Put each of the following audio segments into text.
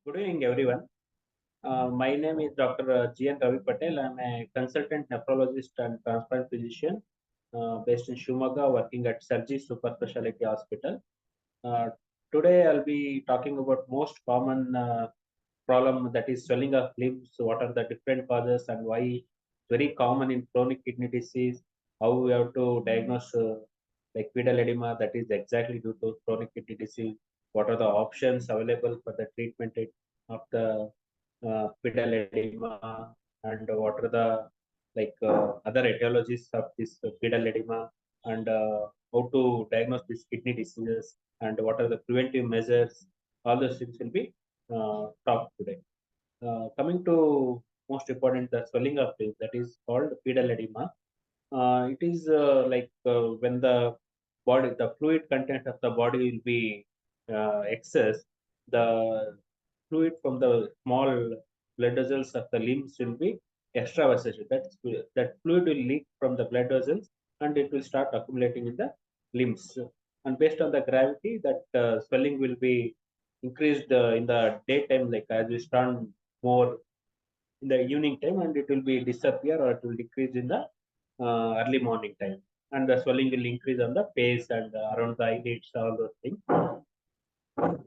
Good evening, everyone. My name is Dr. G. N. Ravi Patel. I'm a consultant nephrologist and transplant physician based in Shumaga, working at Surgery Super Specialty Hospital. Uh, Today, I'll be talking about most common problem, that is swelling of limbs. What are the different causes and why it's very common in chronic kidney disease? How we have to diagnose like pedal edema, that is exactly due to chronic kidney disease. What are the options available for the treatment of the pedal edema, and what are the other etiologies of this pedal edema, and how to diagnose these kidney diseases, and what are the preventive measures. All those things will be talked today. Coming to most important, the swelling of limbs, that is called pedal edema. It is when the fluid content of the body will be excess. The fluid from the small blood vessels of the limbs will be extravasation. That fluid will leak from the blood vessels and it will start accumulating in the limbs. And based on the gravity, that swelling will be increased in the daytime, like as we stand more in the evening time, and it will be disappear or it will decrease in the early morning time, and the swelling will increase on the face and around the eyelids, all those things.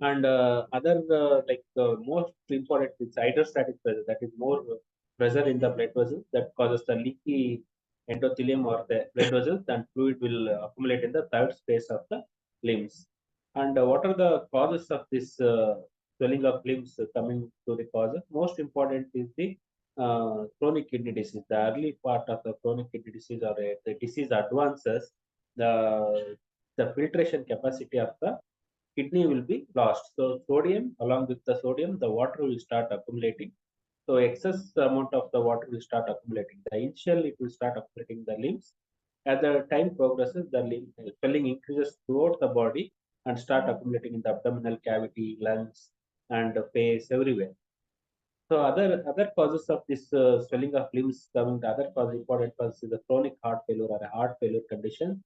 And other most important is hydrostatic pressure, that is more pressure in the blood vessels that causes the leaky endothelium or the blood vessels, and fluid will accumulate in the third space of the limbs. And what are the causes of this swelling of limbs? Coming to the causes, most important is the chronic kidney disease. The early part of the chronic kidney disease, or the disease advances, the filtration capacity of the kidney will be lost. So sodium, along with the sodium, the water will start accumulating. So excess amount of the water will start accumulating. The initial it will start accumulating the limbs. As the time progresses, the swelling increases throughout the body and start accumulating in the abdominal cavity, lungs, and the face, everywhere. So other causes of this swelling of limbs, coming to other cause, important cause is the chronic heart failure or a heart failure condition,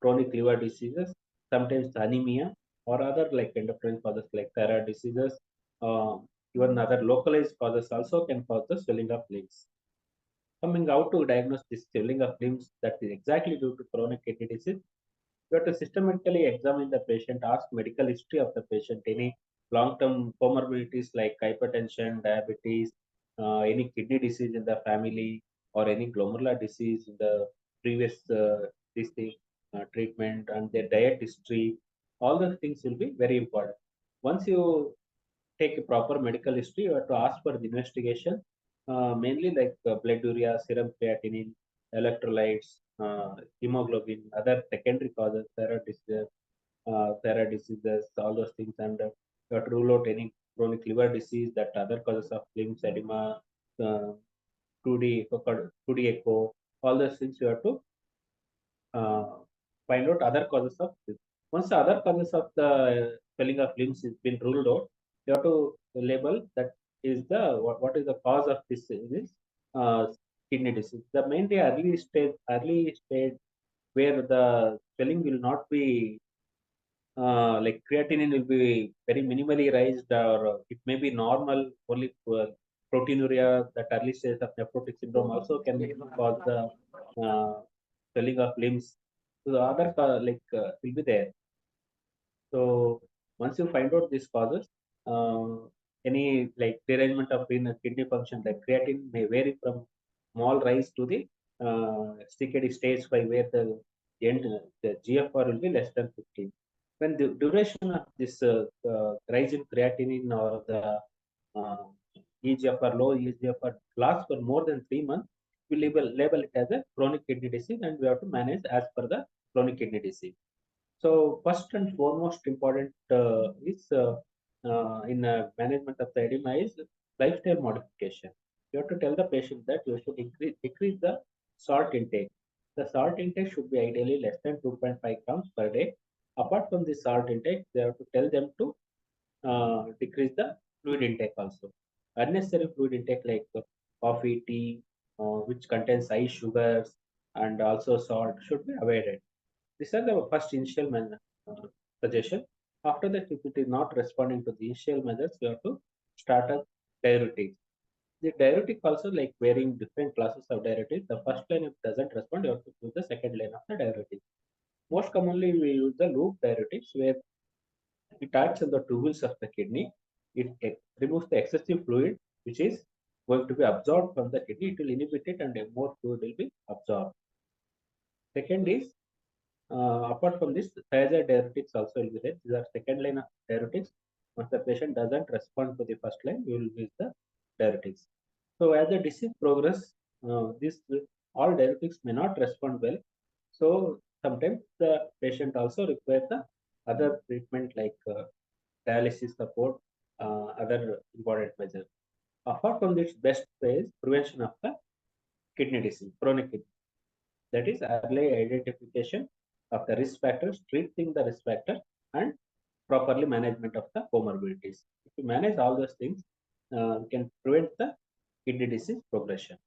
chronic liver diseases, sometimes anemia, or other like endocrine causes like thyroid diseases. Uh, Even other localized causes also can cause the swelling of limbs. Coming out to diagnose this swelling of limbs that is exactly due to chronic kidney disease, you have to systematically examine the patient, ask medical history of the patient, any long-term comorbidities like hypertension, diabetes, any kidney disease in the family, or any glomerular disease in the previous disease, treatment, and their diet history. All those things will be very important. Once you take a proper medical history, you have to ask for the investigation, mainly like blood urea, serum creatinine, electrolytes, hemoglobin, other secondary causes, thyroid diseases, all those things, and you have to rule out any chronic liver disease, that other causes of limbs edema, uh, 2D, 2D echo, all those things you have to uh, find out other causes of this. Once the other causes of the swelling of limbs has been ruled out, you have to label that is what is the cause of this uh, kidney disease. The mainly early stage where the swelling will not be like creatinine will be very minimally raised, or it may be normal only. Proteinuria, that early stage of nephrotic syndrome, also can cause the uh, swelling of limbs. So the other will be there. So once you find out these causes, any like derangement of kidney function, like creatine may vary from small rise to the CKD stage 5, where end, the GFR will be less than 15. When the duration of this rise in creatinine or the uh, EGFR, low EGFR lasts for more than 3 months, we label it as a chronic kidney disease, and we have to manage as per the chronic kidney disease. So first and foremost important is in management of the edema is lifestyle modification. You have to tell the patient that you should decrease the salt intake. The salt intake should be ideally less than 2.5 grams per day. Apart from the salt intake, they have to tell them to decrease the fluid intake also. Unnecessary fluid intake like coffee, tea, which contains high sugars and also salt, should be avoided. These are the first initial suggestion. After that, if it is not responding to the initial measures, you have to starter diuretics. The diuretic also like varying different classes of diuretics. The first line if doesn't respond, you have to use the second line of the diuretic. Most commonly we use the loop diuretics where it acts on the tubules of the kidney. It removes the excessive fluid which is going to be absorbed from the kidney. It will inhibit it and more fluid will be absorbed. Second is apart from this, thiazide diuretics also will be there. These are second line of diuretics. Once the patient doesn't respond to the first line, we will use the diuretics. So as the disease progress, this all diuretics may not respond well. So sometimes the patient also requires the other treatment like dialysis support, other important measures. Apart from this, best way is prevention of the kidney disease, chronic kidney. That is early identification of the risk factors, treating the risk factor, and properly management of the comorbidities. If we manage all those things, we can prevent the kidney disease progression.